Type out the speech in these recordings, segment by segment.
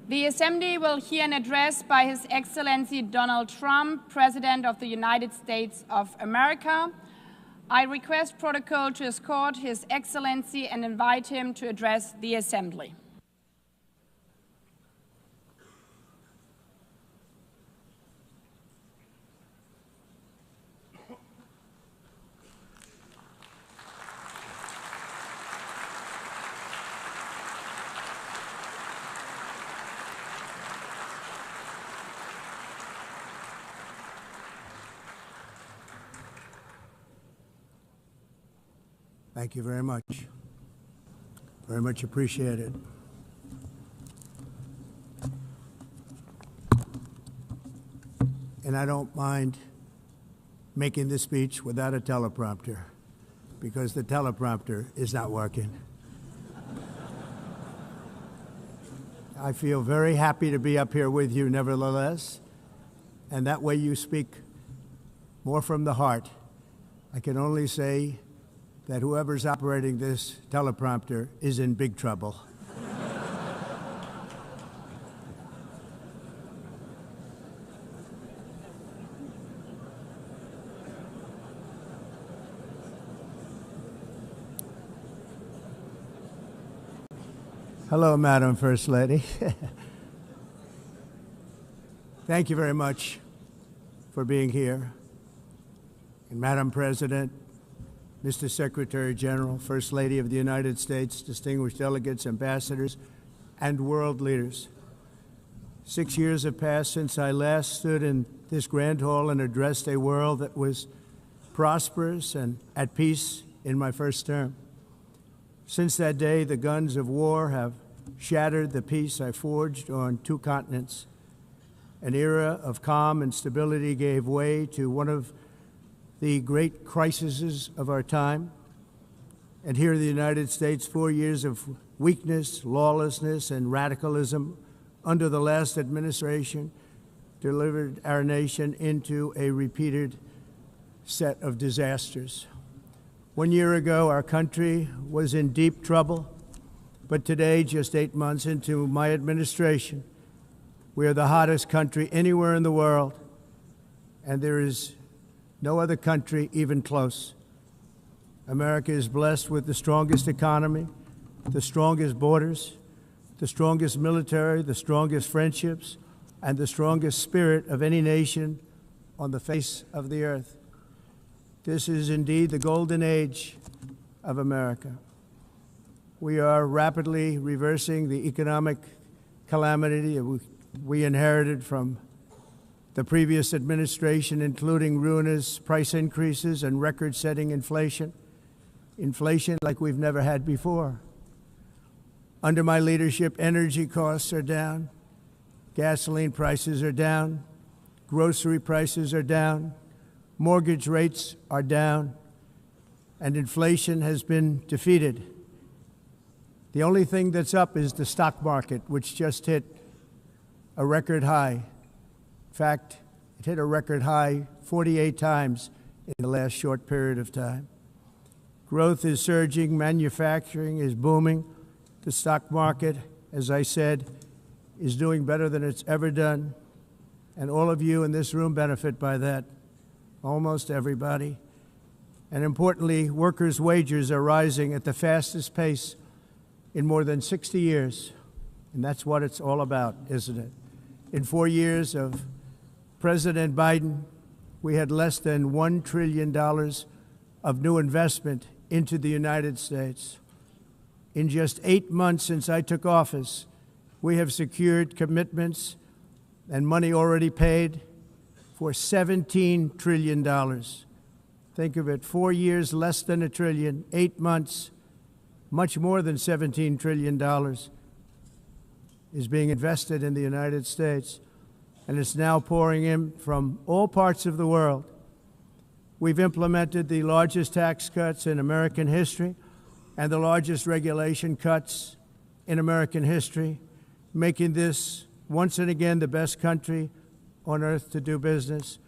The Assembly will hear an address by His Excellency Donald Trump, President of the United States of America. I request protocol to escort His Excellency and invite him to address the Assembly. Thank you very much. Very much appreciated. And I don't mind making this speech without a teleprompter, because the teleprompter is not working. I feel very happy to be up here with you nevertheless, and that way you speak more from the heart. I can only say that whoever's operating this teleprompter is in big trouble. Hello, Madam First Lady. Thank you very much for being here. And Madam President, Mr. Secretary General, First Lady of the United States, distinguished delegates, ambassadors, and world leaders. 6 years have passed since I last stood in this grand hall and addressed a world that was prosperous and at peace in my first term. Since that day, the guns of war have shattered the peace I forged on 2 continents. An era of calm and stability gave way to one of the great crises of our time. And here in the United States, 4 years of weakness, lawlessness, and radicalism under the last administration delivered our nation into a repeated set of disasters. 1 year ago, our country was in deep trouble, but today, just 8 months into my administration, we are the hottest country anywhere in the world, and there is no other country even close. America is blessed with the strongest economy, the strongest borders, the strongest military, the strongest friendships, and the strongest spirit of any nation on the face of the earth. This is indeed the golden age of America. We are rapidly reversing the economic calamity we inherited from the previous administration, including ruinous price increases and record-setting inflation like we've never had before. Under my leadership, energy costs are down, gasoline prices are down, grocery prices are down, mortgage rates are down, and inflation has been defeated. The only thing that's up is the stock market, which just hit a record high. In fact, it hit a record high 48 times in the last short period of time. Growth is surging, manufacturing is booming. The stock market, as I said, is doing better than it's ever done. And all of you in this room benefit by that, almost everybody. And importantly, workers' wages are rising at the fastest pace in more than 60 years. And that's what it's all about, isn't it? In 4 years of President Biden, we had less than $1 trillion of new investment into the United States. In just 8 months since I took office, we have secured commitments and money already paid for $17 trillion. Think of it, 4 years, less than $1 trillion, 8 months, much more than $17 trillion is being invested in the United States. And it's now pouring in from all parts of the world. We've implemented the largest tax cuts in American history and the largest regulation cuts in American history, making this once and again the best country on earth to do business.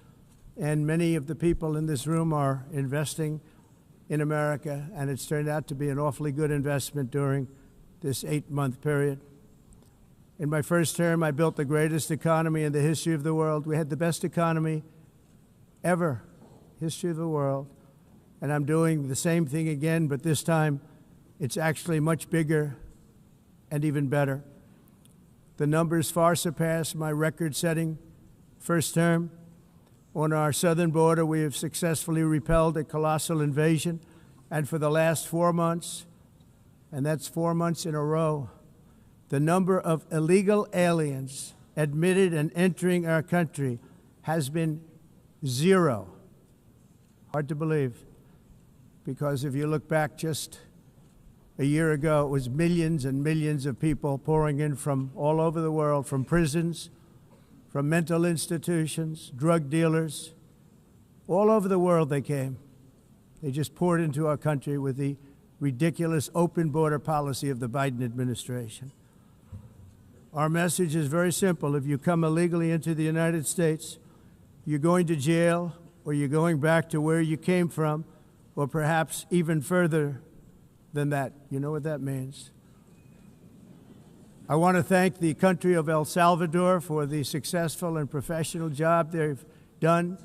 And many of the people in this room are investing in America, and it's turned out to be an awfully good investment during this 8-month period. In my first term, I built the greatest economy in the history of the world. We had the best economy ever, history of the world. And I'm doing the same thing again, but this time it's actually much bigger and even better. The numbers far surpass my record-setting first term. On our southern border, we have successfully repelled a colossal invasion. And for the last 4 months, and that's 4 months in a row, the number of illegal aliens admitted and entering our country has been 0. Hard to believe, because if you look back just a year ago, it was millions and millions of people pouring in from all over the world, from prisons, from mental institutions, drug dealers. All over the world they came. They just poured into our country with the ridiculous open border policy of the Biden administration. Our message is very simple. If you come illegally into the United States, you're going to jail, or you're going back to where you came from, or perhaps even further than that. You know what that means. I want to thank the country of El Salvador for the successful and professional job they've done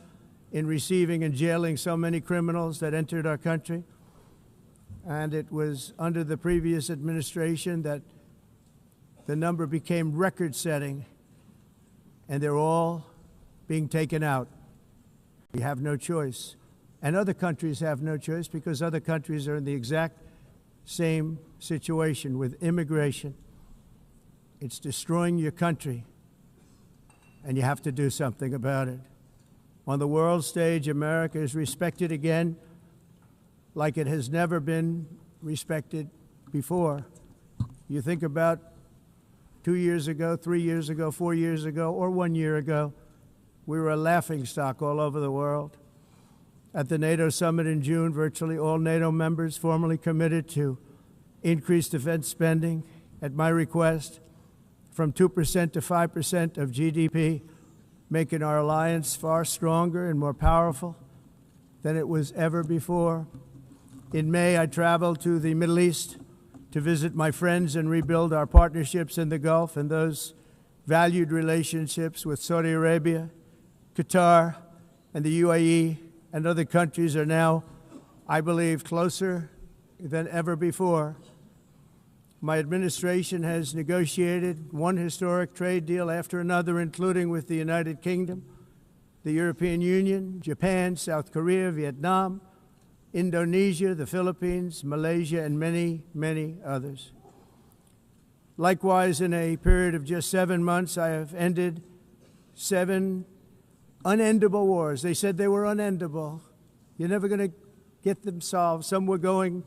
in receiving and jailing so many criminals that entered our country. And it was under the previous administration that the number became record-setting, and they're all being taken out. We have no choice. And other countries have no choice, because other countries are in the exact same situation with immigration. It's destroying your country, and you have to do something about it. On the world stage, America is respected again like it has never been respected before. You think about 2 years ago, 3 years ago, 4 years ago, or 1 year ago, we were a laughingstock all over the world. At the NATO summit in June, virtually all NATO members formally committed to increase defense spending at my request from 2% to 5% of GDP, making our alliance far stronger and more powerful than it was ever before. In May, I traveled to the Middle East to visit my friends and rebuild our partnerships in the Gulf and those valued relationships with Saudi Arabia, Qatar, and the UAE, and other countries are now, I believe, closer than ever before. My administration has negotiated one historic trade deal after another, including with the United Kingdom, the European Union, Japan, South Korea, Vietnam, Indonesia, the Philippines, Malaysia, and many, many others. Likewise, in a period of just 7 months, I have ended 7 unendable wars. They said they were unendable. You're never going to get them solved. Some were going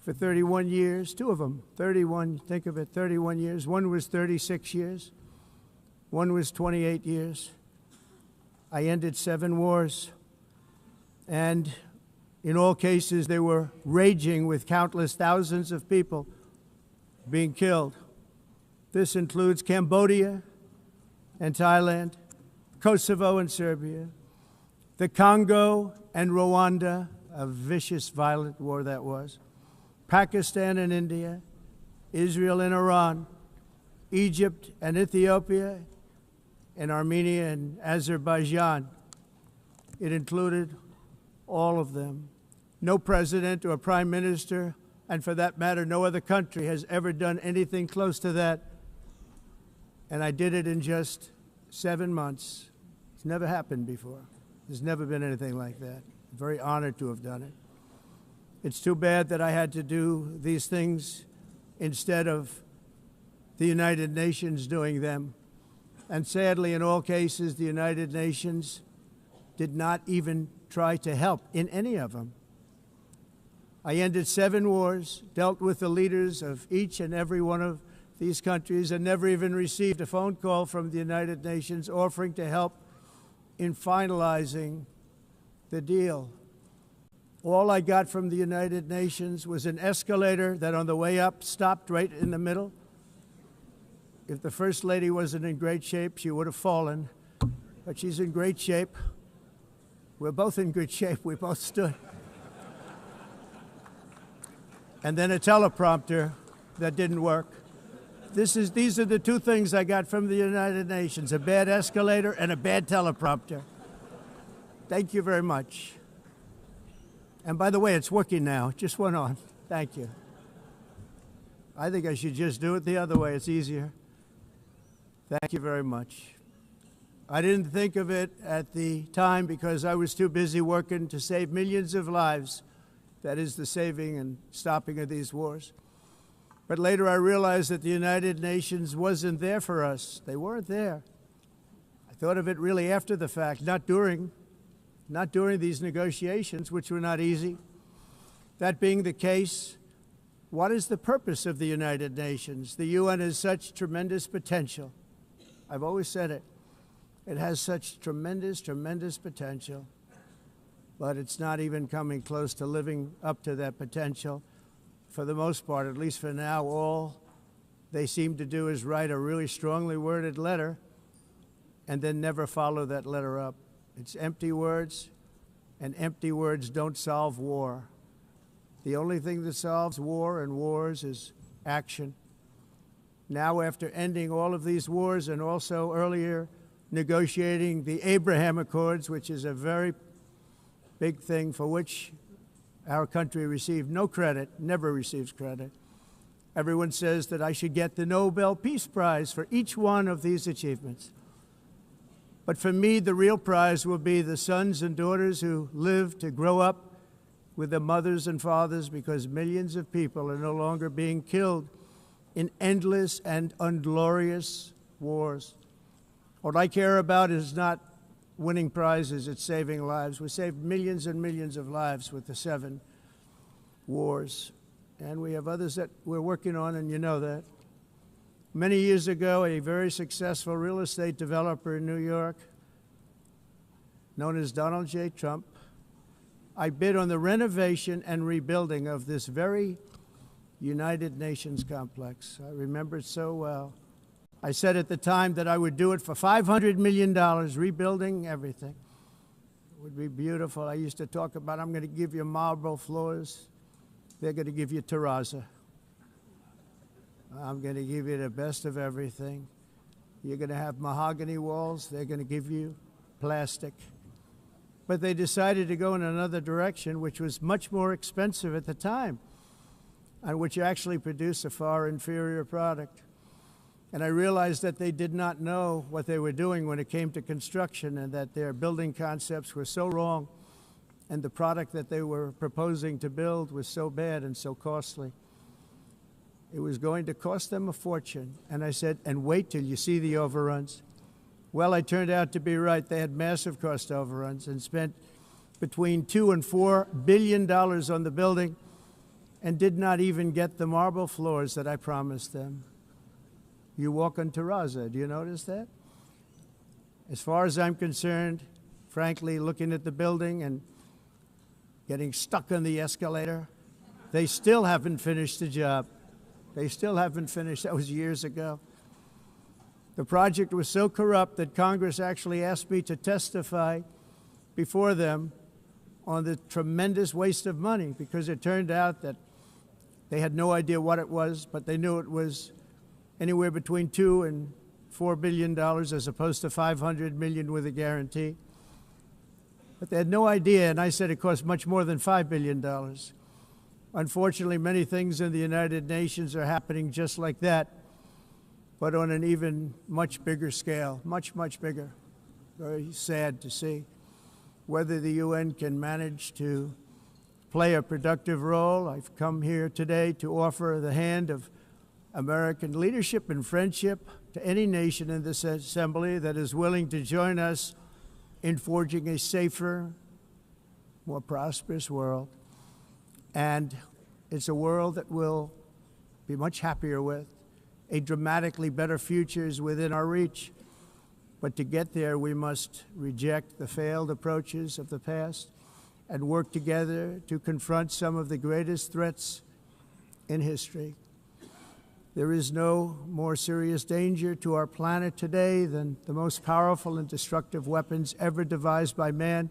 for 31 years, 2 of them, 31, think of it, 31 years. One was 36 years. One was 28 years. I ended 7 wars. And in all cases, they were raging with countless thousands of people being killed. This includes Cambodia and Thailand, Kosovo and Serbia, the Congo and Rwanda, a vicious, violent war that was, Pakistan and India, Israel and Iran, Egypt and Ethiopia, and Armenia and Azerbaijan. It included all of them. No president or prime minister, and for that matter, no other country has ever done anything close to that. And I did it in just 7 months. It's never happened before. There's never been anything like that. I'm very honored to have done it. It's too bad that I had to do these things instead of the United Nations doing them. And sadly, in all cases, the United Nations did not even try to help in any of them. I ended 7 wars, dealt with the leaders of each and every one of these countries, and never even received a phone call from the United Nations offering to help in finalizing the deal. All I got from the United Nations was an escalator that on the way up stopped right in the middle. If the First Lady wasn't in great shape, she would have fallen, but she's in great shape. We're both in good shape. We both stood. And then a teleprompter that didn't work. These are the two things I got from the United Nations, a bad escalator and a bad teleprompter. Thank you very much. And by the way, it's working now. It just went on. Thank you. I think I should just do it the other way. It's easier. Thank you very much. I didn't think of it at the time because I was too busy working to save millions of lives. That is the saving and stopping of these wars. But later I realized that the United Nations wasn't there for us. They weren't there. I thought of it really after the fact, not during these negotiations, which were not easy. That being the case, what is the purpose of the United Nations? The UN has such tremendous potential. I've always said it. It has such tremendous, tremendous potential, but it's not even coming close to living up to that potential. For the most part, at least for now, all they seem to do is write a really strongly worded letter and then never follow that letter up. It's empty words, and empty words don't solve war. The only thing that solves war and wars is action. Now, after ending all of these wars and also earlier negotiating the Abraham Accords, which is a very big thing for which our country received no credit, never receives credit. Everyone says that I should get the Nobel Peace Prize for each one of these achievements. But for me, the real prize will be the sons and daughters who live to grow up with their mothers and fathers, because millions of people are no longer being killed in endless and unglorious wars. What I care about is not winning prizes, it's saving lives. We saved millions and millions of lives with the 7 wars. And we have others that we're working on, and you know that. Many years ago, a very successful real estate developer in New York, known as Donald J. Trump, I bid on the renovation and rebuilding of this very United Nations complex. I remember it so well. I said at the time that I would do it for $500 million, rebuilding everything. It would be beautiful. I used to talk about, I'm going to give you marble floors. They're going to give you terrazzo. I'm going to give you the best of everything. You're going to have mahogany walls. They're going to give you plastic. But they decided to go in another direction, which was much more expensive at the time, and which actually produced a far inferior product. And I realized that they did not know what they were doing when it came to construction, and that their building concepts were so wrong, and the product that they were proposing to build was so bad and so costly. It was going to cost them a fortune. And I said, and wait till you see the overruns. Well, I turned out to be right. They had massive cost overruns and spent between $2 and $4 billion on the building and did not even get the marble floors that I promised them. You walk on terrazzo. Do you notice that? As far as I'm concerned, frankly, looking at the building and getting stuck on the escalator, they still haven't finished the job. They still haven't finished. That was years ago. The project was so corrupt that Congress actually asked me to testify before them on the tremendous waste of money, because it turned out that they had no idea what it was, but they knew it was anywhere between $2 and $4 billion as opposed to $500 million with a guarantee. But they had no idea, and I said it cost much more than $5 billion. Unfortunately, many things in the United Nations are happening just like that, but on an even much bigger scale, much, much bigger. Very sad to see. Whether the UN can manage to play a productive role, I've come here today to offer the hand of American leadership and friendship to any nation in this assembly that is willing to join us in forging a safer, more prosperous world. And it's a world that we'll be much happier with. A dramatically better future is within our reach. But to get there, we must reject the failed approaches of the past and work together to confront some of the greatest threats in history. There is no more serious danger to our planet today than the most powerful and destructive weapons ever devised by man,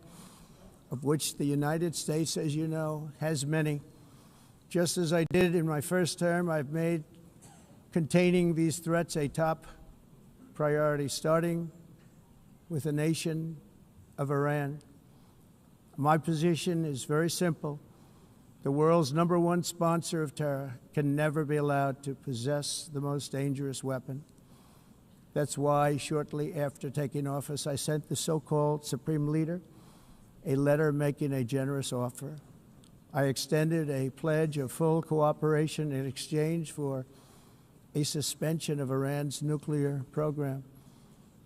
of which the United States, as you know, has many. Just as I did in my first term, I've made containing these threats a top priority, starting with the nation of Iran. My position is very simple. The world's #1 sponsor of terror can never be allowed to possess the most dangerous weapon. That's why, shortly after taking office, I sent the so-called Supreme Leader a letter making a generous offer. I extended a pledge of full cooperation in exchange for a suspension of Iran's nuclear program.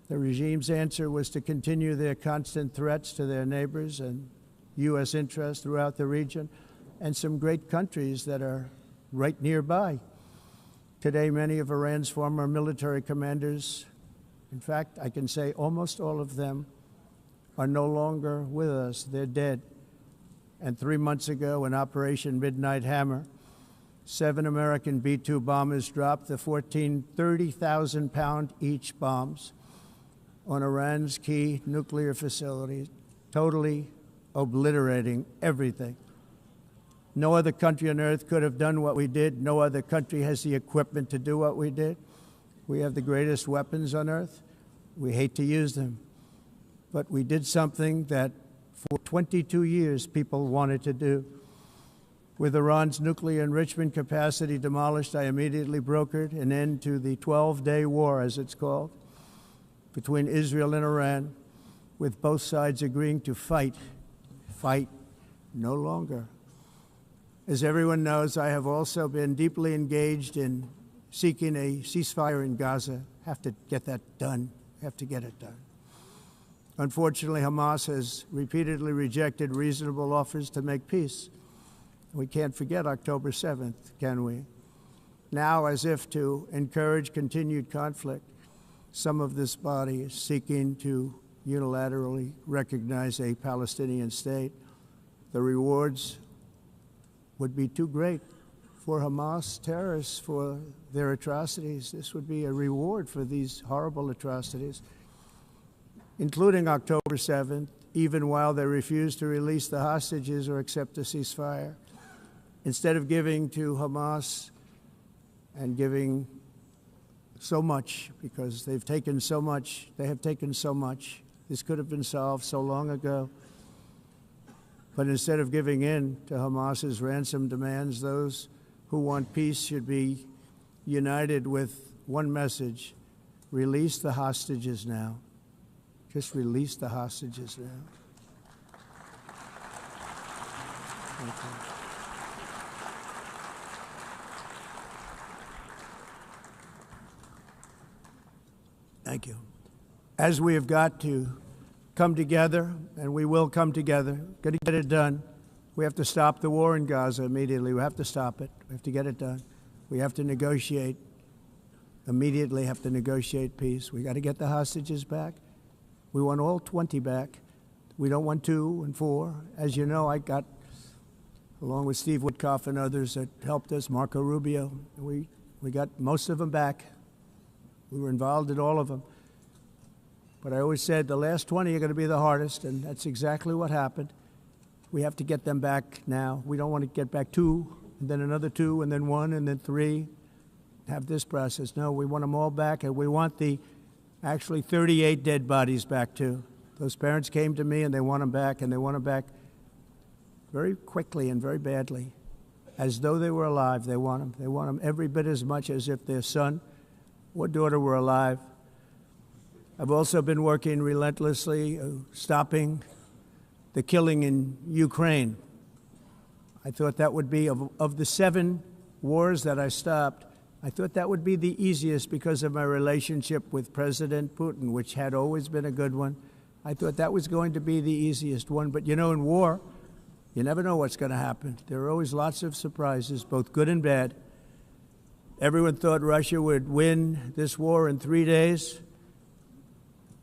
The regime's answer was to continue their constant threats to their neighbors and U.S. interests throughout the region and some great countries that are right nearby. Today, many of Iran's former military commanders, in fact, I can say almost all of them, are no longer with us. They're dead. And 3 months ago, in Operation Midnight Hammer, 7 American B-2 bombers dropped the 14 30,000-pound each bombs on Iran's key nuclear facilities, totally obliterating everything. No other country on earth could have done what we did. No other country has the equipment to do what we did. We have the greatest weapons on earth. We hate to use them. But we did something that for 22 years people wanted to do. With Iran's nuclear enrichment capacity demolished, I immediately brokered an end to the 12-day war, as it's called, between Israel and Iran, with both sides agreeing to fight no longer. As everyone knows, I have also been deeply engaged in seeking a ceasefire in Gaza. Have to get that done. Have to get it done. Unfortunately, Hamas has repeatedly rejected reasonable offers to make peace. We can't forget October 7th, can we? Now, as if to encourage continued conflict, some of this body is seeking to unilaterally recognize a Palestinian state. The rewards would be too great for Hamas terrorists for their atrocities. This would be a reward for these horrible atrocities, including October 7th, even while they refuse to release the hostages or accept a ceasefire. Instead of giving to Hamas and giving so much, because they've taken so much, this could have been solved so long ago. But instead of giving in to Hamas's ransom demands, those who want peace should be united with one message: release the hostages now. Just release the hostages now. Thank you. Thank you. As we have got to come together, and we will come together, got to get it done. We have to stop the war in Gaza immediately. We have to stop it. We have to get it done. We have to negotiate, immediately have to negotiate peace. We got to get the hostages back. We want all 20 back. We don't want 2 and 4. As you know, I got, along with Steve Witkoff and others that helped us, Marco Rubio, we got most of them back. We were involved in all of them. But I always said the last 20 are going to be the hardest, and that's exactly what happened. We have to get them back now. We don't want to get back 2, and then another 2, and then 1, and then 3, have this process. No, we want them all back, and we want the actually 38 dead bodies back, too. Those parents came to me, and they want them back, and they want them back very quickly and very badly, as though they were alive. They want them. They want them every bit as much as if their son or daughter were alive. I've also been working relentlessly, stopping the killing in Ukraine. I thought that would be, of the 7 wars that I stopped, I thought that would be the easiest because of my relationship with President Putin, which had always been a good one. I thought that was going to be the easiest one. But you know, in war, you never know what's going to happen. There are always lots of surprises, both good and bad. Everyone thought Russia would win this war in 3 days.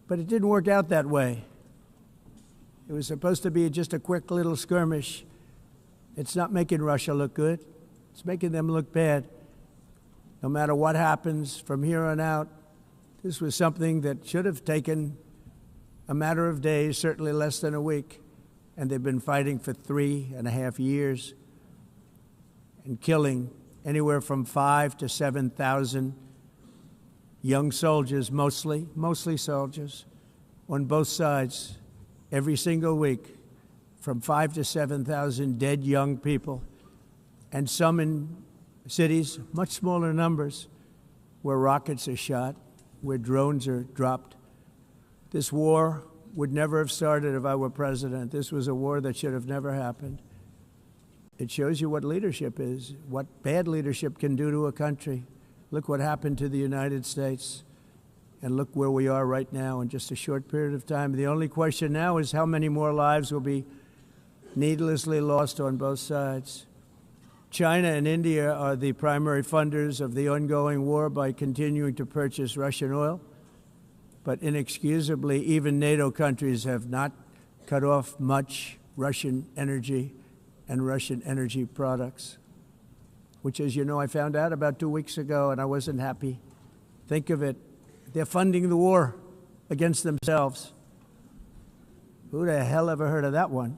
But it didn't work out that way. It was supposed to be just a quick little skirmish. It's not making Russia look good. It's making them look bad. No matter what happens from here on out, this was something that should have taken a matter of days, certainly less than a week. And they've been fighting for 3.5 years and killing anywhere from 5,000 to 7,000 young soldiers, mostly soldiers, on both sides every single week, from 5,000 to 7,000 dead young people, and some in cities, much smaller numbers, where rockets are shot, where drones are dropped. This war would never have started if I were president. This was a war that should have never happened. It shows you what leadership is, what bad leadership can do to a country. Look what happened to the United States, and look where we are right now in just a short period of time. The only question now is how many more lives will be needlessly lost on both sides. China and India are the primary funders of the ongoing war by continuing to purchase Russian oil. But inexcusably, even NATO countries have not cut off much Russian energy and Russian energy products, which, as you know, I found out about 2 weeks ago, and I wasn't happy. Think of it. They're funding the war against themselves. Who the hell ever heard of that one?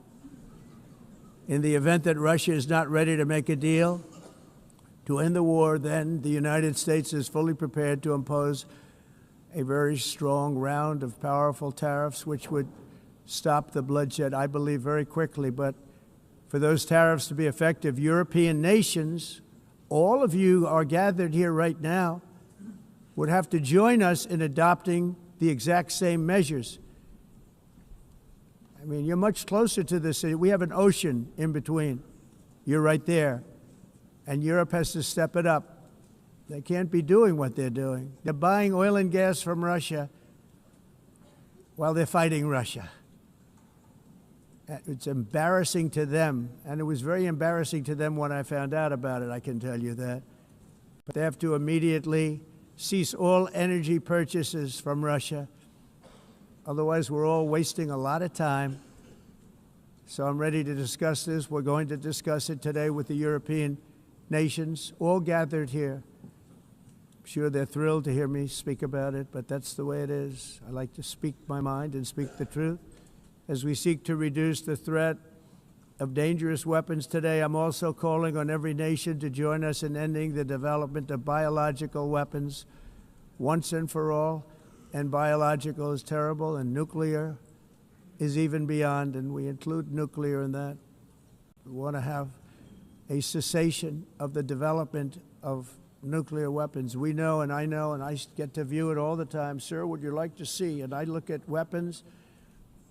In the event that Russia is not ready to make a deal to end the war, then the United States is fully prepared to impose a very strong round of powerful tariffs, which would stop the bloodshed, I believe, very quickly. But for those tariffs to be effective, European nations, all of you are gathered here right now, would have to join us in adopting the exact same measures. I mean, you're much closer to this. We have an ocean in between. You're right there. And Europe has to step it up. They can't be doing what they're doing. They're buying oil and gas from Russia while they're fighting Russia. It's embarrassing to them, and it was very embarrassing to them when I found out about it, I can tell you that. But they have to immediately cease all energy purchases from Russia. Otherwise, we're all wasting a lot of time. So I'm ready to discuss this. We're going to discuss it today with the European nations, all gathered here. I'm sure they're thrilled to hear me speak about it, but that's the way it is. I like to speak my mind and speak the truth. As we seek to reduce the threat of dangerous weapons today, I'm also calling on every nation to join us in ending the development of biological weapons once and for all. And biological is terrible, and nuclear is even beyond, and we include nuclear in that. We want to have a cessation of the development of nuclear weapons. We know, and I get to view it all the time. Sir, would you like to see? And I look at weapons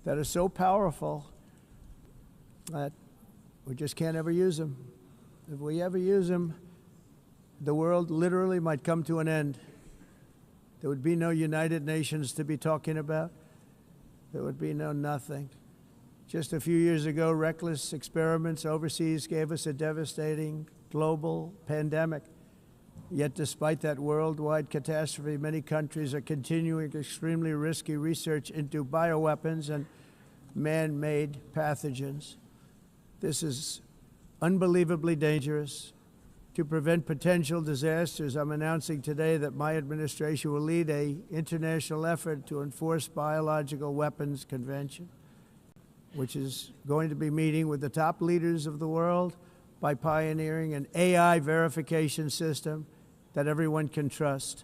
that are so powerful that we just can't ever use them. If we ever use them, the world literally might come to an end. There would be no United Nations to be talking about. There would be no nothing. Just a few years ago, reckless experiments overseas gave us a devastating global pandemic. Yet despite that worldwide catastrophe, many countries are continuing extremely risky research into bioweapons and man-made pathogens. This is unbelievably dangerous. To prevent potential disasters, I'm announcing today that my administration will lead an international effort to enforce biological weapons convention, which is going to be meeting with the top leaders of the world by pioneering an AI verification system that everyone can trust.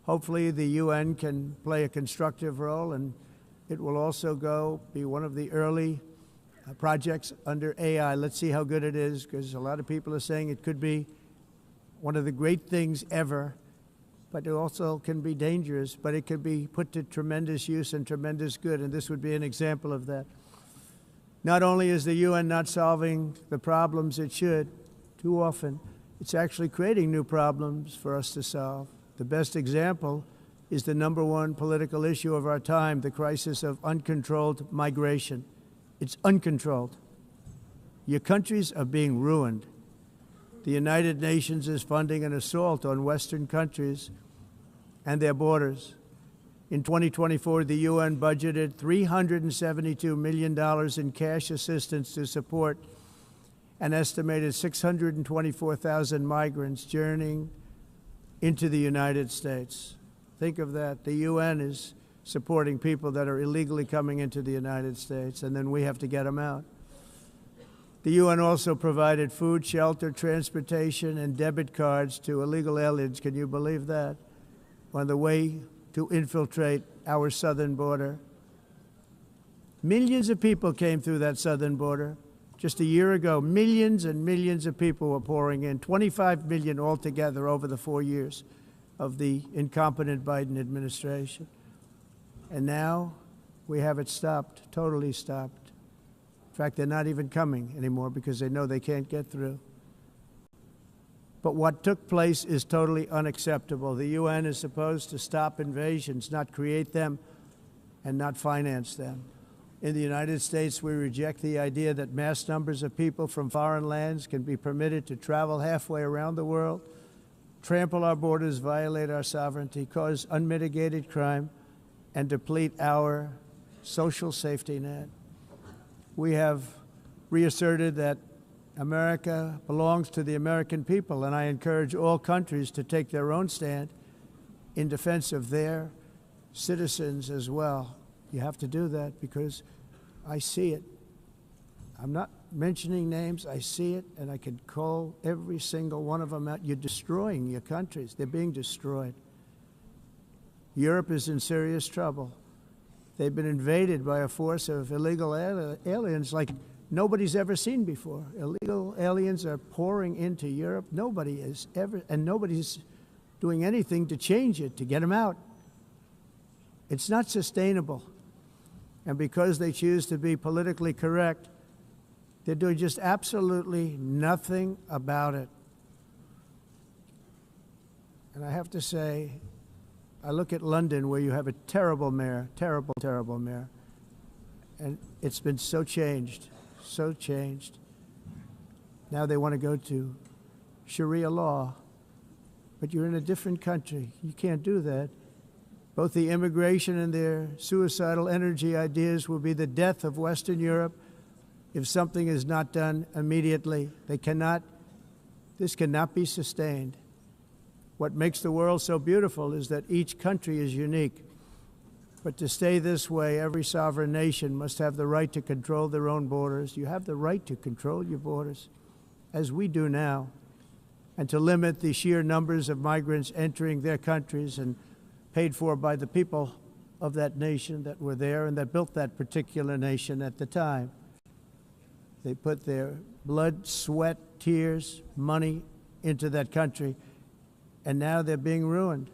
Hopefully the UN can play a constructive role, and it will also be one of the early projects under AI. Let's see how good it is, because a lot of people are saying it could be one of the great things ever, but it also can be dangerous, but it can be put to tremendous use and tremendous good, and this would be an example of that. Not only is the UN not solving the problems it should, too often, it's actually creating new problems for us to solve. The best example is the #1 political issue of our time, the crisis of uncontrolled migration. It's uncontrolled. Your countries are being ruined. The United Nations is funding an assault on Western countries and their borders. In 2024, the UN budgeted $372 million in cash assistance to support an estimated 624,000 migrants journeying into the United States. Think of that. The UN is supporting people that are illegally coming into the United States, and then we have to get them out. The UN also provided food, shelter, transportation, and debit cards to illegal aliens. Can you believe that? On the way to infiltrate our southern border. Millions of people came through that southern border. Just a year ago, millions and millions of people were pouring in, 25 million altogether over the 4 years of the incompetent Biden administration. And now we have it stopped, totally stopped. In fact, they're not even coming anymore because they know they can't get through. But what took place is totally unacceptable. The UN is supposed to stop invasions, not create them and not finance them. In the United States, we reject the idea that mass numbers of people from foreign lands can be permitted to travel halfway around the world, trample our borders, violate our sovereignty, cause unmitigated crime, and deplete our social safety net. We have reasserted that America belongs to the American people, and I encourage all countries to take their own stand in defense of their citizens as well. You have to do that because I see it. I'm not mentioning names. I see it, and I can call every single one of them out. You're destroying your countries. They're being destroyed. Europe is in serious trouble. They've been invaded by a force of illegal aliens like nobody's ever seen before. Illegal aliens are pouring into Europe. Nobody is ever, and nobody's doing anything to change it, to get them out. It's not sustainable. And because they choose to be politically correct, they're doing just absolutely nothing about it. And I have to say, I look at London, where you have a terrible mayor, terrible, terrible mayor, and it's been so changed, so changed. Now they want to go to Sharia law, but you're in a different country. You can't do that. Both the immigration and their suicidal energy ideas will be the death of Western Europe if something is not done immediately. This cannot be sustained. What makes the world so beautiful is that each country is unique. But to stay this way, every sovereign nation must have the right to control their own borders. You have the right to control your borders, as we do now, and to limit the sheer numbers of migrants entering their countries and paid for by the people of that nation that were there and that built that particular nation at the time. They put their blood, sweat, tears, money into that country, and now they're being ruined.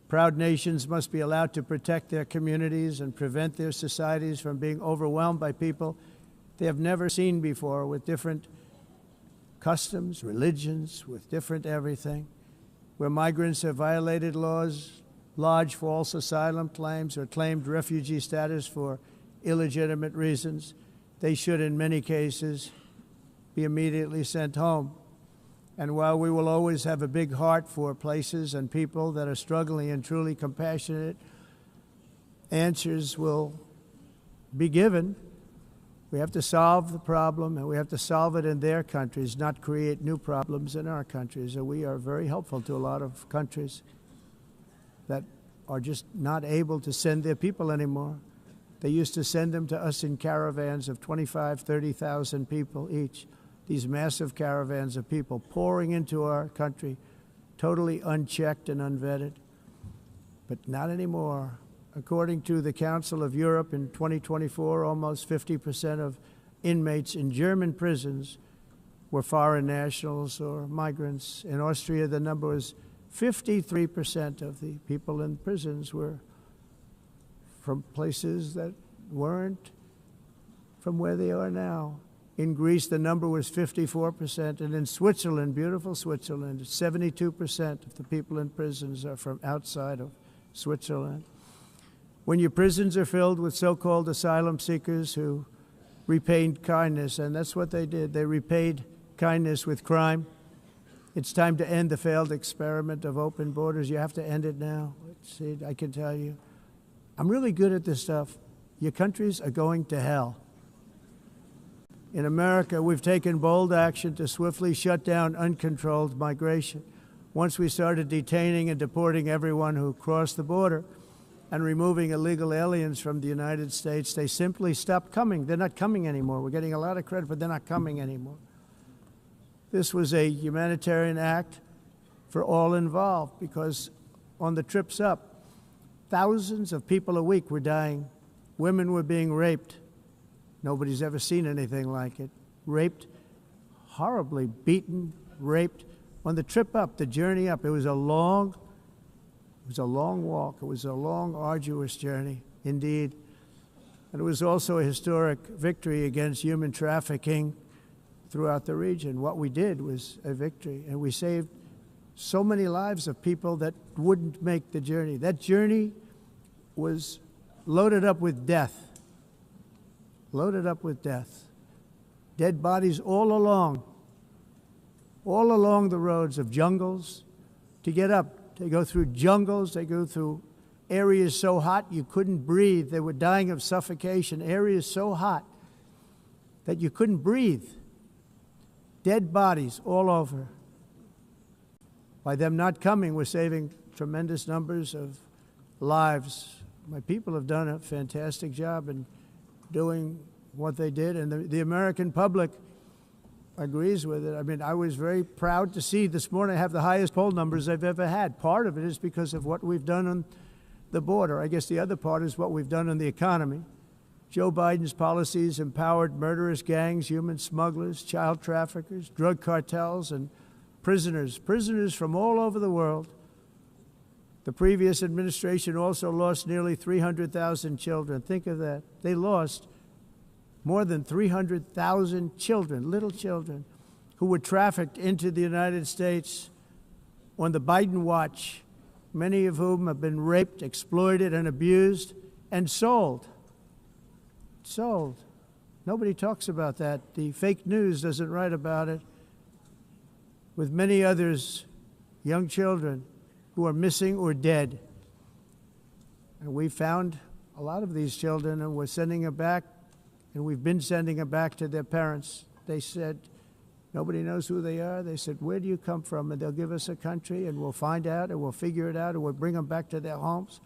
Proud nations must be allowed to protect their communities and prevent their societies from being overwhelmed by people they have never seen before, with different customs, religions, with different everything. Where migrants have violated laws, lodged false asylum claims, or claimed refugee status for illegitimate reasons, they should, in many cases, be immediately sent home. And while we will always have a big heart for places and people that are struggling and truly compassionate, answers will be given. We have to solve the problem, and we have to solve it in their countries, not create new problems in our countries. And we are very helpful to a lot of countries that are just not able to send their people anymore. They used to send them to us in caravans of 25,000, 30,000 people each. These massive caravans of people pouring into our country, totally unchecked and unvetted. But not anymore. According to the Council of Europe in 2024, almost 50% of inmates in German prisons were foreign nationals or migrants. In Austria, the number was 53% of the people in prisons were from places that weren't from where they are now. In Greece, the number was 54%, and in Switzerland, beautiful Switzerland, 72% of the people in prisons are from outside of Switzerland. When your prisons are filled with so-called asylum seekers who repaid kindness, and that's what they did, they repaid kindness with crime, it's time to end the failed experiment of open borders. You have to end it now. See, I can tell you, I'm really good at this stuff. Your countries are going to hell. In America, we've taken bold action to swiftly shut down uncontrolled migration. Once we started detaining and deporting everyone who crossed the border, and removing illegal aliens from the United States, they simply stopped coming. They're not coming anymore. We're getting a lot of credit, but they're not coming anymore. This was a humanitarian act for all involved, because on the trips up, thousands of people a week were dying. Women were being raped. Nobody's ever seen anything like it. Raped, horribly beaten, raped. On the trip up, the journey up, it was a long walk. It was a long, arduous journey, indeed. And it was also a historic victory against human trafficking throughout the region. What we did was a victory, and we saved so many lives of people that wouldn't make the journey. That journey was loaded up with death. Loaded up with death. Dead bodies all along the roads of jungles to get up. They go through jungles, they go through areas so hot you couldn't breathe. They were dying of suffocation, areas so hot that you couldn't breathe. Dead bodies all over. By them not coming, we're saving tremendous numbers of lives. My people have done a fantastic job in doing what they did, and the American public agrees with it. I mean, I was very proud to see this morning I have the highest poll numbers I've ever had. Part of it is because of what we've done on the border. I guess the other part is what we've done on the economy. Joe Biden's policies empowered murderous gangs, human smugglers, child traffickers, drug cartels, and prisoners from all over the world. The previous administration also lost nearly 300,000 children. Think of that. They lost more than 300,000 children, little children, who were trafficked into the United States on the Biden watch, many of whom have been raped, exploited, and abused, and sold. Sold. Nobody talks about that. The fake news doesn't write about it. With many others, young children who are missing or dead. And we found a lot of these children, and we're sending them back, and we've been sending them back to their parents. They said, nobody knows who they are. They said, where do you come from? And they'll give us a country, and we'll find out, and we'll figure it out, and we'll bring them back to their homes.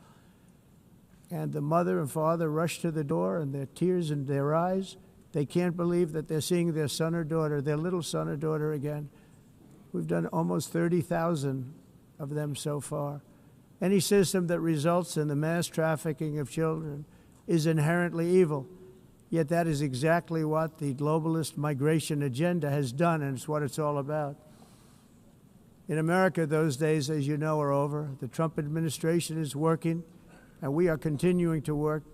And the mother and father rush to the door, and their tears in their eyes. They can't believe that they're seeing their son or daughter, their little son or daughter again. We've done almost 30,000 of them so far. Any system that results in the mass trafficking of children is inherently evil. Yet that is exactly what the globalist migration agenda has done, and it's what it's all about. In America, those days, as you know, are over. The Trump administration is working, and we are continuing to work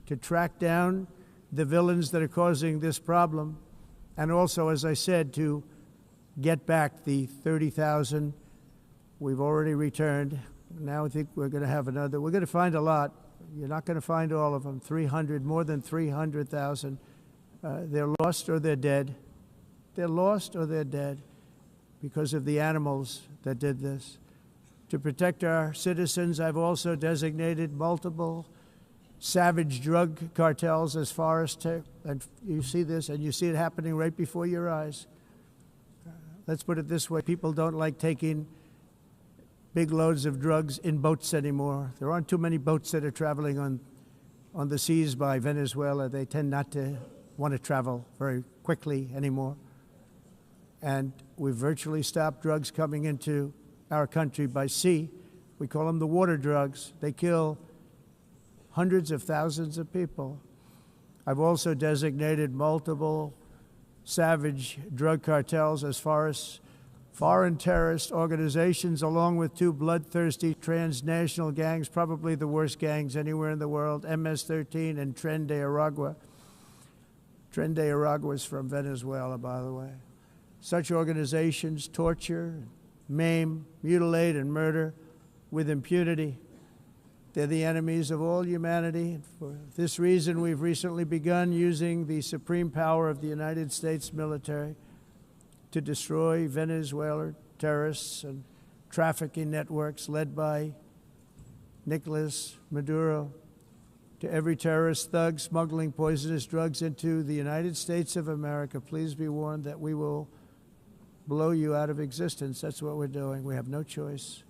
to track down the villains that are causing this problem, and also, as I said, to get back the 30,000 we've already returned. Now I think we're going to have another. We're going to find a lot. You're not going to find all of them. 300, more than 300,000. They're lost or they're dead. They're lost or they're dead because of the animals that did this. To protect our citizens, I've also designated multiple savage drug cartels as far as and you see this, and you see it happening right before your eyes. Let's put it this way. People don't like taking big loads of drugs in boats anymore. There aren't too many boats that are traveling on the seas by Venezuela. They tend not to want to travel very quickly anymore. And we've virtually stopped drugs coming into our country by sea. We call them the water drugs. They kill hundreds of thousands of people. I've also designated multiple savage drug cartels as far as foreign terrorist organizations, along with two bloodthirsty transnational gangs, probably the worst gangs anywhere in the world, MS-13 and Tren de Aragua. Tren de Aragua is from Venezuela, by the way. Such organizations torture, maim, mutilate, and murder with impunity. They're the enemies of all humanity. And for this reason, we've recently begun using the supreme power of the United States military to destroy Venezuelan terrorists and trafficking networks led by Nicolas Maduro. To every terrorist thug smuggling poisonous drugs into the United States of America, please be warned that we will blow you out of existence. That's what we're doing. We have no choice.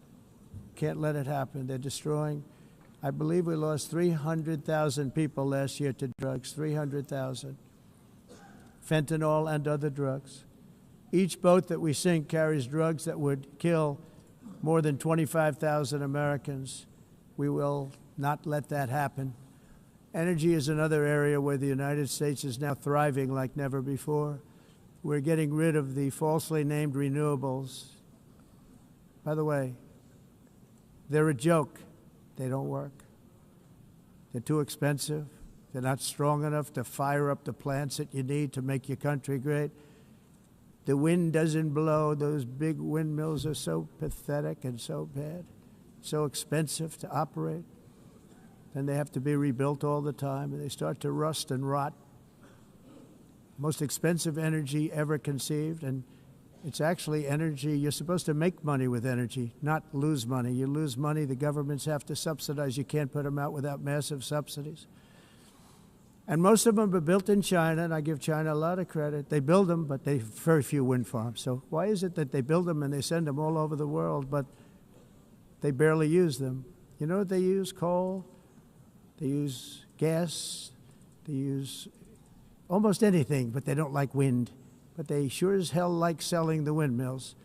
Can't let it happen. They're destroying I believe we lost 300,000 people last year to drugs, 300,000. Fentanyl and other drugs. Each boat that we sink carries drugs that would kill more than 25,000 Americans. We will not let that happen. Energy is another area where the United States is now thriving like never before. We're getting rid of the falsely named renewables. By the way, they're a joke. They don't work. They're too expensive. They're not strong enough to fire up the plants that you need to make your country great. The wind doesn't blow. Those big windmills are so pathetic and so bad, so expensive to operate. And they have to be rebuilt all the time, and they start to rust and rot. Most expensive energy ever conceived, and it's actually energy. You're supposed to make money with energy, not lose money. You lose money, the governments have to subsidize. You can't put them out without massive subsidies. And most of them are built in China, and I give China a lot of credit. They build them, but they have very few wind farms. So why is it that they build them and they send them all over the world, but they barely use them? You know what they use? Coal. They use gas. They use almost anything, but they don't like wind. But they sure as hell like selling the windmills.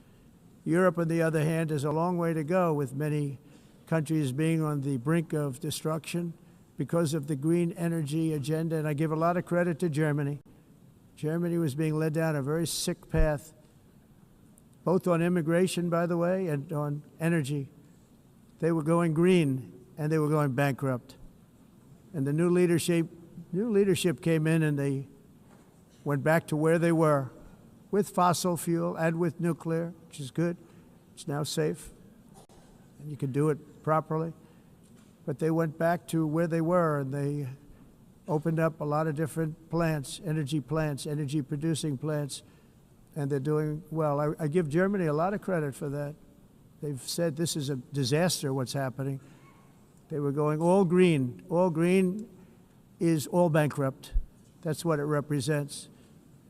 Europe, on the other hand, has a long way to go, with many countries being on the brink of destruction because of the green energy agenda. And I give a lot of credit to Germany. Germany was being led down a very sick path, both on immigration, by the way, and on energy. They were going green, and they were going bankrupt. And the new leadership came in, and they went back to where they were, with fossil fuel and with nuclear, which is good. It's now safe, and you can do it properly. But they went back to where they were, and they opened up a lot of different plants, energy-producing plants, and they're doing well. I give Germany a lot of credit for that. They've said this is a disaster, what's happening. They were going all green. All green is all bankrupt. That's what it represents.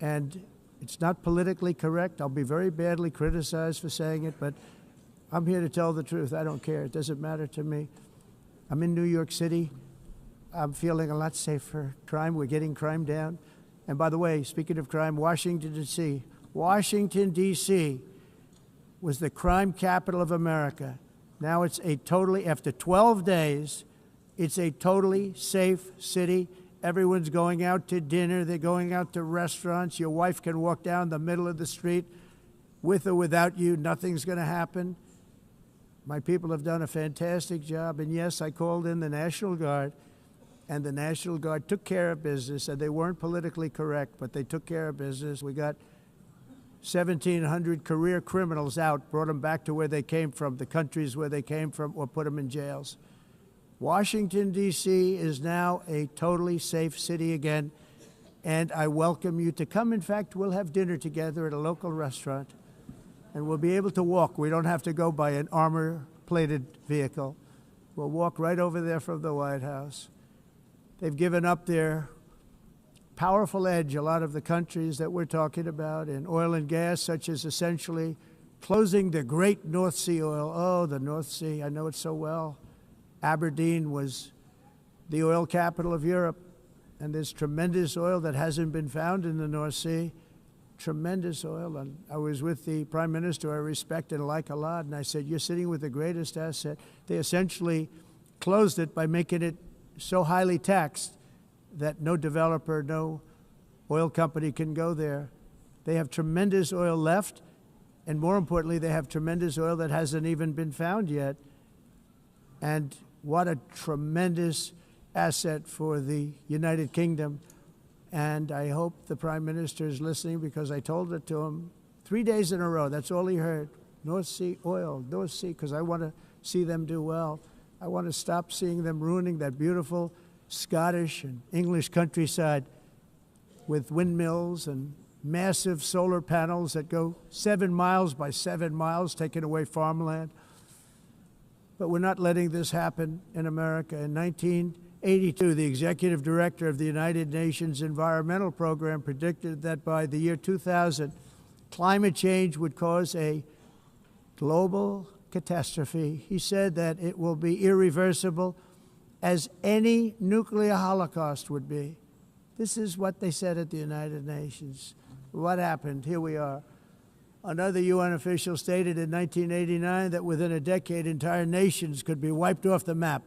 And it's not politically correct. I'll be very badly criticized for saying it, but I'm here to tell the truth. I don't care. It doesn't matter to me. I'm in New York City. I'm feeling a lot safer. Crime, we're getting crime down. And by the way, speaking of crime, Washington, D.C. Washington, D.C. was the crime capital of America. Now it's after 12 days, it's a totally safe city. Everyone's going out to dinner. They're going out to restaurants. Your wife can walk down the middle of the street with or without you. Nothing's going to happen. My people have done a fantastic job. And yes, I called in the National Guard, and the National Guard took care of business. And they weren't politically correct, but they took care of business. We got 1,700 career criminals out, brought them back to where they came from, the countries where they came from, or put them in jails. Washington, D.C. is now a totally safe city again, and I welcome you to come. In fact, we'll have dinner together at a local restaurant, and we'll be able to walk. We don't have to go by an armor-plated vehicle. We'll walk right over there from the White House. They've given up their powerful edge, a lot of the countries that we're talking about, in oil and gas, such as essentially closing the great North Sea oil. Oh, the North Sea, I know it so well. Aberdeen was the oil capital of Europe, and there's tremendous oil that hasn't been found in the North Sea. Tremendous oil. And I was with the Prime Minister I respect and like a lot, and I said, you're sitting with the greatest asset. They essentially closed it by making it so highly taxed that no developer, no oil company can go there. They have tremendous oil left, and more importantly, they have tremendous oil that hasn't even been found yet. And what a tremendous asset for the United Kingdom. And I hope the Prime Minister is listening, because I told it to him 3 days in a row. That's all he heard. North Sea oil, North Sea, because I want to see them do well. I want to stop seeing them ruining that beautiful Scottish and English countryside with windmills and massive solar panels that go 7 miles by 7 miles, taking away farmland. But we're not letting this happen in America. In 1982, the executive director of the United Nations Environmental Program predicted that by the year 2000, climate change would cause a global catastrophe. He said that it will be irreversible, as any nuclear holocaust would be. This is what they said at the United Nations. What happened? Here we are. Another UN official stated in 1989 that within a decade, entire nations could be wiped off the map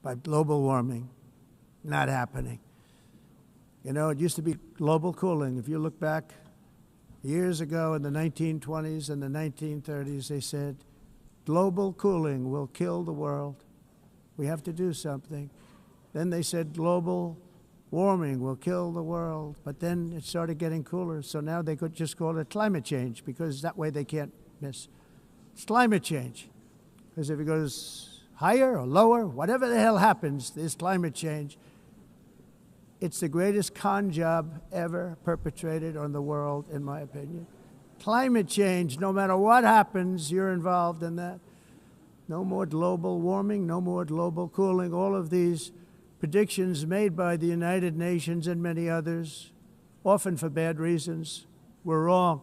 by global warming. Not happening. You know, it used to be global cooling. If you look back years ago in the 1920s and the 1930s, they said, global cooling will kill the world. We have to do something. Then they said global warming will kill the world. But then it started getting cooler, so now they could just call it climate change, because that way they can't miss. It's climate change. Because if it goes higher or lower, whatever the hell happens, there's climate change. It's the greatest con job ever perpetrated on the world, in my opinion. Climate change, no matter what happens, you're involved in that. No more global warming, no more global cooling. All of these predictions made by the United Nations and many others, often for bad reasons, were wrong.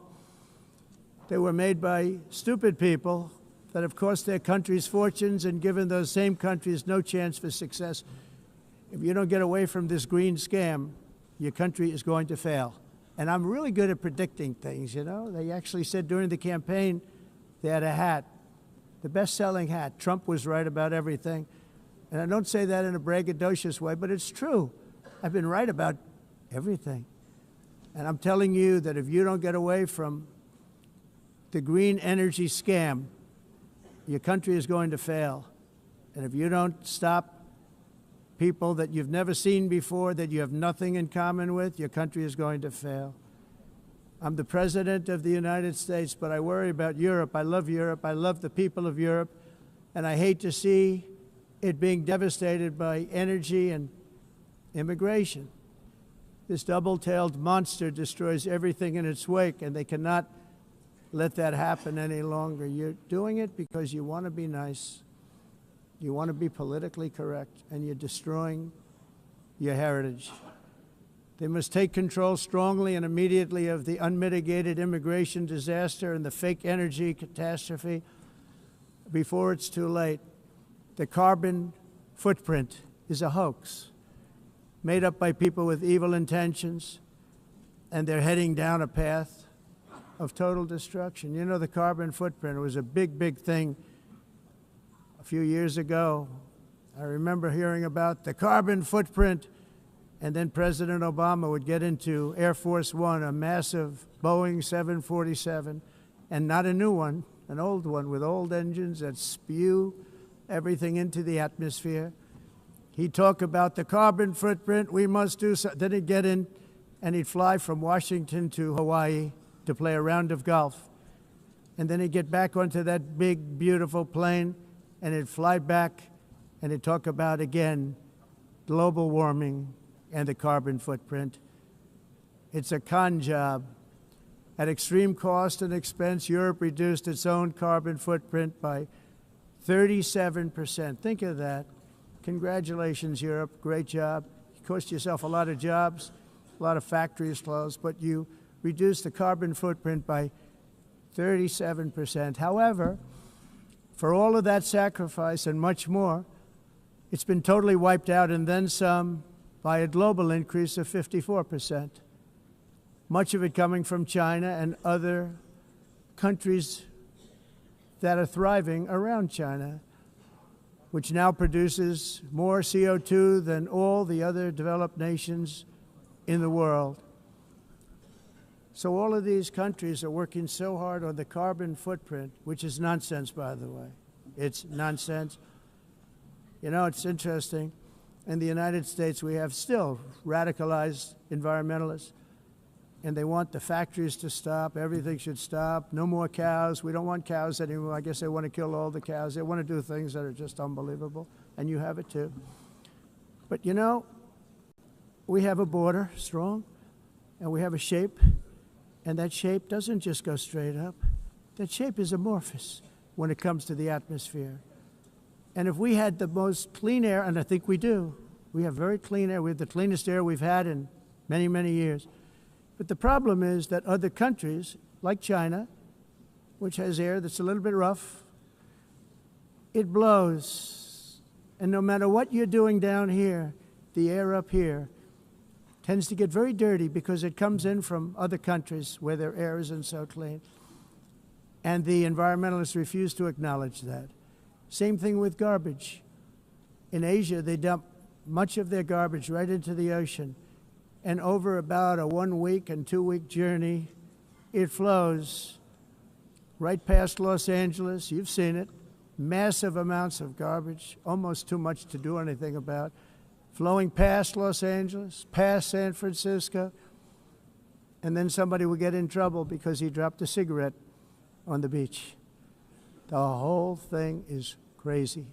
They were made by stupid people that have cost their countries fortunes and given those same countries no chance for success. If you don't get away from this green scam, your country is going to fail. And I'm really good at predicting things, you know. They actually said during the campaign they had a hat, the best-selling hat. Trump was right about everything. And I don't say that in a braggadocious way, but it's true. I've been right about everything. And I'm telling you that if you don't get away from the green energy scam, your country is going to fail. And if you don't stop people that you've never seen before, that you have nothing in common with, your country is going to fail. I'm the President of the United States, but I worry about Europe. I love Europe. I love the people of Europe. And I hate to see it being devastated by energy and immigration. This double-tailed monster destroys everything in its wake, and they cannot let that happen any longer. You're doing it because you want to be nice. You want to be politically correct, and you're destroying your heritage. They must take control strongly and immediately of the unmitigated immigration disaster and the fake energy catastrophe before it's too late. The carbon footprint is a hoax made up by people with evil intentions, and they're heading down a path of total destruction. You know, the carbon footprint was a big, big thing a few years ago. I remember hearing about the carbon footprint, and then President Obama would get into Air Force One, a massive Boeing 747, and not a new one, an old one with old engines that spew everything into the atmosphere. He'd talk about the carbon footprint, we must do so. Then he'd get in and he'd fly from Washington to Hawaii to play a round of golf. And then he'd get back onto that big, beautiful plane and he'd fly back and he'd talk about, again, global warming and the carbon footprint. It's a con job. At extreme cost and expense, Europe reduced its own carbon footprint by 37%. Think of that. Congratulations, Europe. Great job. You cost yourself a lot of jobs, a lot of factories closed, but you reduced the carbon footprint by 37%. However, for all of that sacrifice and much more, it's been totally wiped out and then some by a global increase of 54%. Much of it coming from China and other countries that are thriving around China, which now produces more CO2 than all the other developed nations in the world. So all of these countries are working so hard on the carbon footprint, which is nonsense, by the way. It's nonsense. You know, it's interesting. In the United States, we have still radicalized environmentalists, and they want the factories to stop. Everything should stop. No more cows. We don't want cows anymore. I guess they want to kill all the cows. They want to do things that are just unbelievable, and you have it too. But you know, we have a border, strong, and we have a shape, and that shape doesn't just go straight up. That shape is amorphous when it comes to the atmosphere. And if we had the most clean air, and I think we do, we have very clean air. We have the cleanest air we've had in many, many years. But the problem is that other countries, like China, which has air that's a little bit rough, it blows And no matter what you're doing down here, the air up here tends to get very dirty because it comes in from other countries where their air isn't so clean. And the environmentalists refuse to acknowledge that. Same thing with garbage. In Asia, they dump much of their garbage right into the ocean. And over about a 1 week and 2 week journey, it flows right past Los Angeles. You've seen it. Massive amounts of garbage, almost too much to do anything about, flowing past Los Angeles, past San Francisco, and then somebody will get in trouble because he dropped a cigarette on the beach. The whole thing is crazy.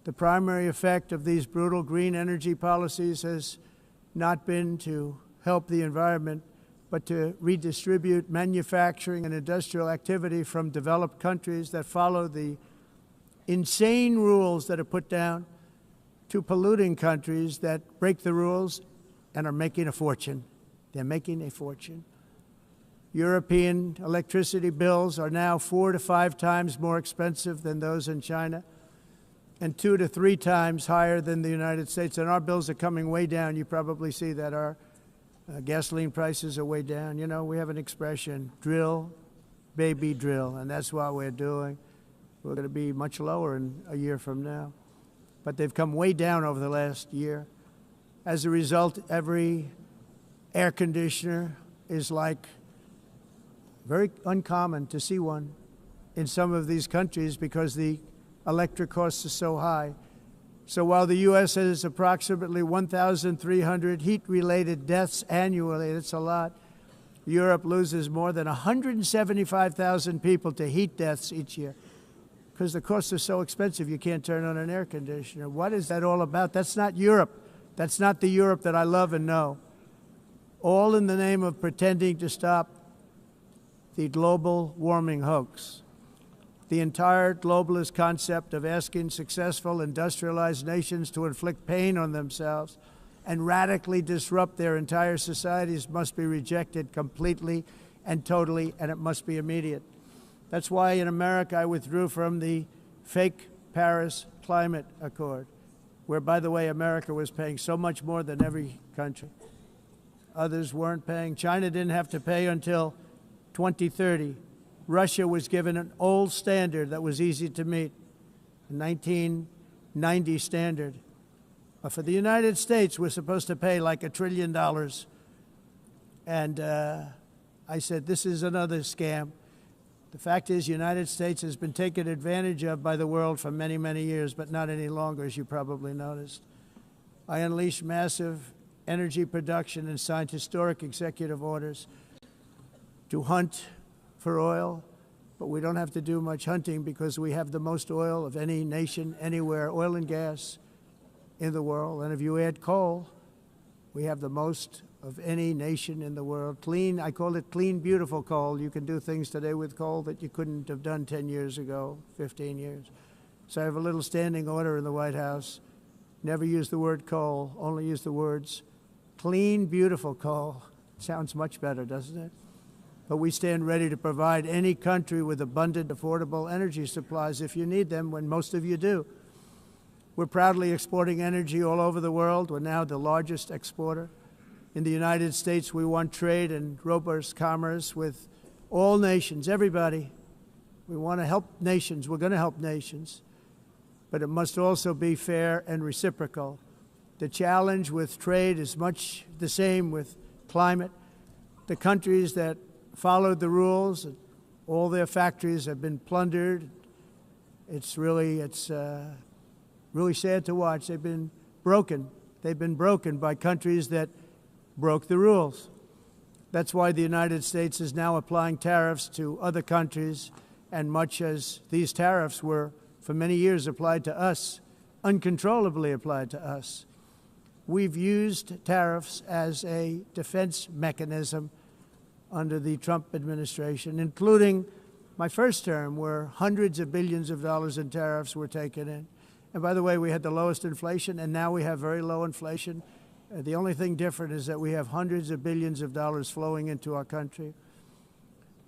The primary effect of these brutal green energy policies has not been to help the environment, but to redistribute manufacturing and industrial activity from developed countries that follow the insane rules that are put down to polluting countries that break the rules and are making a fortune. They're making a fortune. European electricity bills are now 4 to 5 times more expensive than those in China and 2 to 3 times higher than the United States. And our bills are coming way down. You probably see that our gasoline prices are way down. You know, we have an expression, drill, baby, drill, and that's what we're doing. We're going to be much lower in a year from now. But they've come way down over the last year. As a result, every air conditioner is like very uncommon to see one in some of these countries because the electric costs are so high. So while the U.S. has approximately 1,300 heat-related deaths annually, that's a lot, Europe loses more than 175,000 people to heat deaths each year because the costs are so expensive you can't turn on an air conditioner. What is that all about? That's not Europe. That's not the Europe that I love and know. All in the name of pretending to stop the global warming hoax. The entire globalist concept of asking successful industrialized nations to inflict pain on themselves and radically disrupt their entire societies must be rejected completely and totally, and it must be immediate. That's why in America I withdrew from the fake Paris Climate Accord, where, by the way, America was paying so much more than every country. Others weren't paying. China didn't have to pay until 2030. Russia was given an old standard that was easy to meet, a 1990 standard. But for the United States, we're supposed to pay like $1 trillion. And I said, this is another scam. The fact is, the United States has been taken advantage of by the world for many, many years, but not any longer, as you probably noticed. I unleashed massive energy production and signed historic executive orders to hunt for oil, but we don't have to do much hunting because we have the most oil of any nation anywhere, oil and gas in the world. And if you add coal, we have the most of any nation in the world. Clean, I call it clean, beautiful coal. You can do things today with coal that you couldn't have done 10 years ago, 15 years. So I have a little standing order in the White House. Never use the word coal, only use the words clean, beautiful coal. Sounds much better, doesn't it? But we stand ready to provide any country with abundant, affordable energy supplies if you need them, when most of you do. We're proudly exporting energy all over the world. We're now the largest exporter. In the United States, we want trade and robust commerce with all nations, everybody. We want to help nations. We're going to help nations. But it must also be fair and reciprocal. The challenge with trade is much the same with climate. The countries that followed the rules, all their factories have been plundered. It's really sad to watch. They've been broken. They've been broken by countries that broke the rules. That's why the United States is now applying tariffs to other countries, and much as these tariffs were for many years applied to us, uncontrollably applied to us. We've used tariffs as a defense mechanism under the Trump administration, including my first term, where hundreds of billions of dollars in tariffs were taken in. And by the way, we had the lowest inflation, and now we have very low inflation. The only thing different is that we have hundreds of billions of dollars flowing into our country.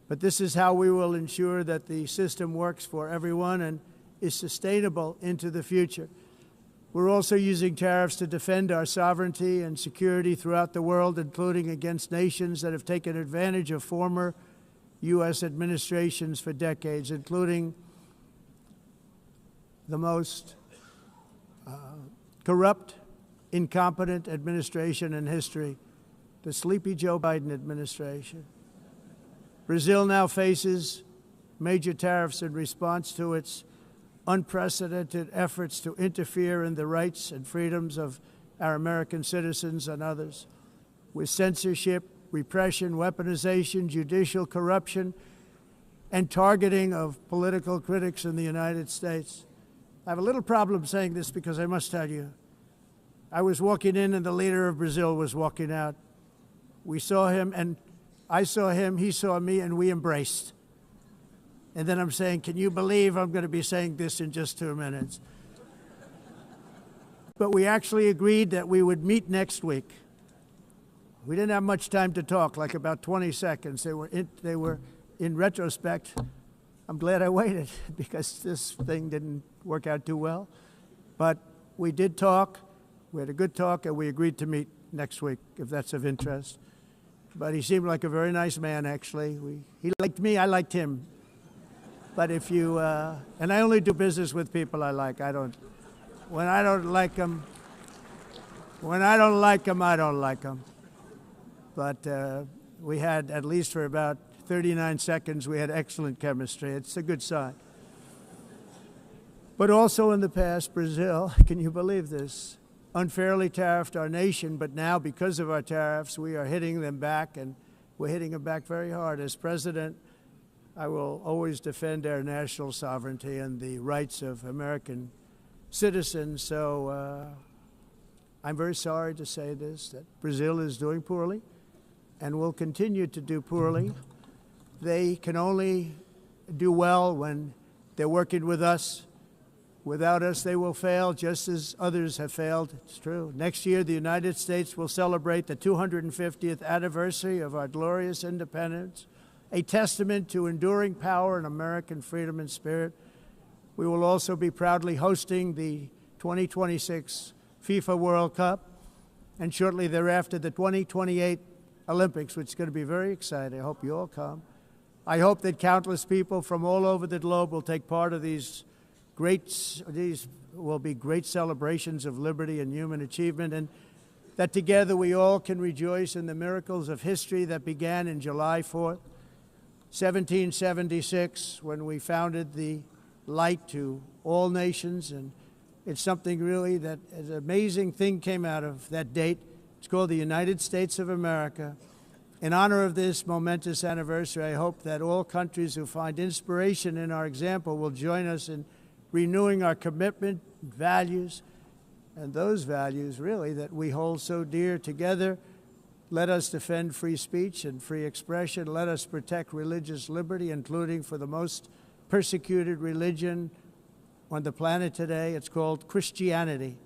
But this is how we will ensure that the system works for everyone and is sustainable into the future. We're also using tariffs to defend our sovereignty and security throughout the world, including against nations that have taken advantage of former U.S. administrations for decades, including the most corrupt, incompetent administration in history, the sleepy Joe Biden administration. Brazil now faces major tariffs in response to its unprecedented efforts to interfere in the rights and freedoms of our American citizens and others, with censorship, repression, weaponization, judicial corruption, and targeting of political critics in the United States. I have a little problem saying this because I must tell you, I was walking in and the leader of Brazil was walking out. We saw him and I saw him, he saw me, and we embraced. And then I'm saying, can you believe I'm going to be saying this in just 2 minutes? But we actually agreed that we would meet next week. We didn't have much time to talk, like about 20 seconds. They were in retrospect, I'm glad I waited because this thing didn't work out too well. But we did talk, we had a good talk, and we agreed to meet next week, if that's of interest. But he seemed like a very nice man, actually. He liked me, I liked him. But if you, and I only do business with people I like. When I don't like them, I don't like them. But we had, at least for about 39 seconds, we had excellent chemistry. It's a good sign. But also in the past, Brazil, can you believe this, unfairly tariffed our nation, but now because of our tariffs, we are hitting them back, and we're hitting them back very hard. As president, I will always defend our national sovereignty and the rights of American citizens. So I'm very sorry to say this, that Brazil is doing poorly and will continue to do poorly. They can only do well when they're working with us. Without us, they will fail, just as others have failed. It's true. Next year, the United States will celebrate the 250th anniversary of our glorious independence, a testament to enduring power and American freedom and spirit. We will also be proudly hosting the 2026 FIFA World Cup, and shortly thereafter, the 2028 Olympics, which is going to be very exciting. I hope you all come. I hope that countless people from all over the globe will take part of these will be great celebrations of liberty and human achievement, and that together we all can rejoice in the miracles of history that began in July 4th, 1776, when we founded the light to all nations. And it's something really that an amazing thing came out of that date. It's called the United States of America. In honor of this momentous anniversary, I hope that all countries who find inspiration in our example will join us in renewing our commitment, values, and those values really that we hold so dear. Together, let us defend free speech and free expression. Let us protect religious liberty, including for the most persecuted religion on the planet today. It's called Christianity.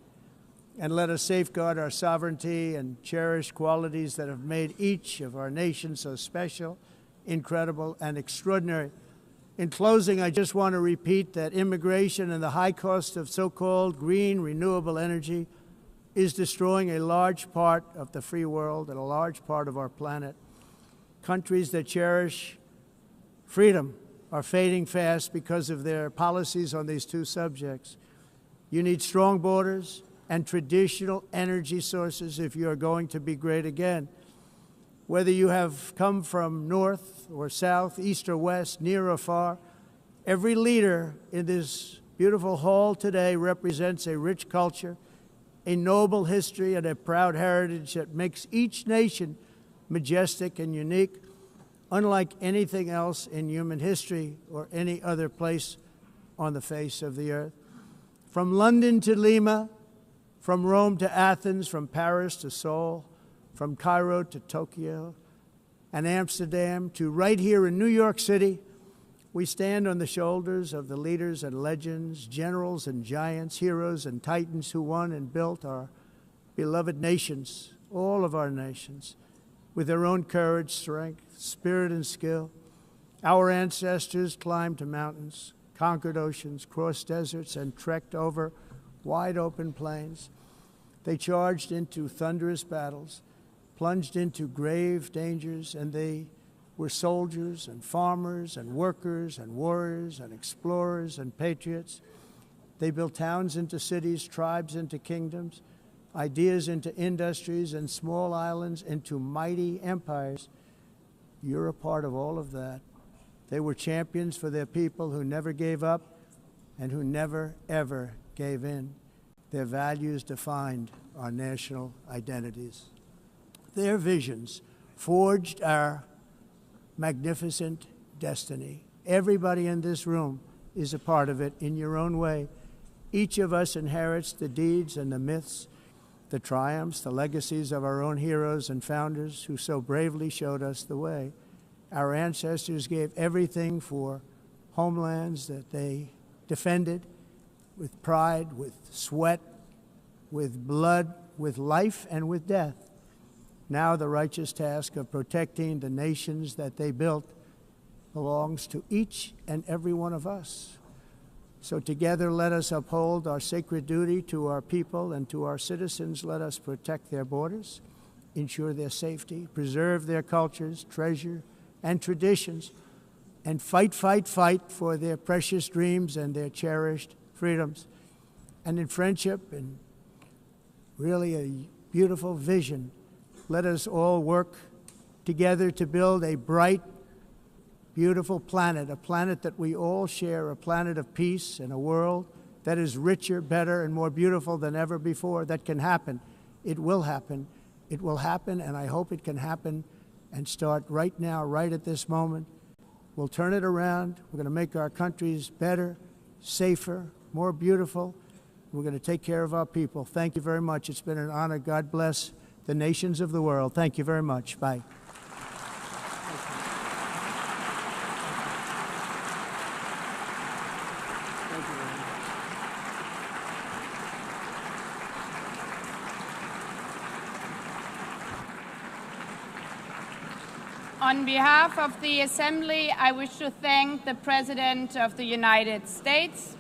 And let us safeguard our sovereignty and cherish qualities that have made each of our nations so special, incredible, and extraordinary. In closing, I just want to repeat that immigration and the high cost of so-called green renewable energy is destroying a large part of the free world and a large part of our planet. Countries that cherish freedom are fading fast because of their policies on these two subjects. You need strong borders and traditional energy sources if you are going to be great again. Whether you have come from north or south, east or west, near or far, every leader in this beautiful hall today represents a rich culture, a noble history, and a proud heritage that makes each nation majestic and unique, unlike anything else in human history or any other place on the face of the earth. From London to Lima, from Rome to Athens, from Paris to Seoul, from Cairo to Tokyo and Amsterdam to right here in New York City, we stand on the shoulders of the leaders and legends, generals and giants, heroes and titans who won and built our beloved nations, all of our nations, with their own courage, strength, spirit, and skill. Our ancestors climbed mountains, conquered oceans, crossed deserts, and trekked over wide open plains. They charged into thunderous battles, plunged into grave dangers, and they were soldiers and farmers and workers and warriors and explorers and patriots. They built towns into cities, tribes into kingdoms, ideas into industries, and small islands into mighty empires. You're a part of all of that. They were champions for their people who never gave up and who never, ever gave in. Their values defined our national identities. Their visions forged our magnificent destiny. Everybody in this room is a part of it in your own way. Each of us inherits the deeds and the myths, the triumphs, the legacies of our own heroes and founders who so bravely showed us the way. Our ancestors gave everything for homelands that they defended with pride, with sweat, with blood, with life, and with death. Now the righteous task of protecting the nations that they built belongs to each and every one of us. So together let us uphold our sacred duty to our people and to our citizens. Let us protect their borders, ensure their safety, preserve their cultures, treasure, and traditions, and fight for their precious dreams and their cherished freedoms. And in friendship and really a beautiful vision, let us all work together to build a bright, beautiful planet, a planet that we all share, a planet of peace and a world that is richer, better, and more beautiful than ever before. That can happen. It will happen. It will happen, and I hope it can happen and start right now, right at this moment. We'll turn it around. We're going to make our countries better, safer, more beautiful. We're going to take care of our people. Thank you very much. It's been an honor. God bless the nations of the world. Thank you very much. Bye. On behalf of the Assembly, I wish to thank the President of the United States,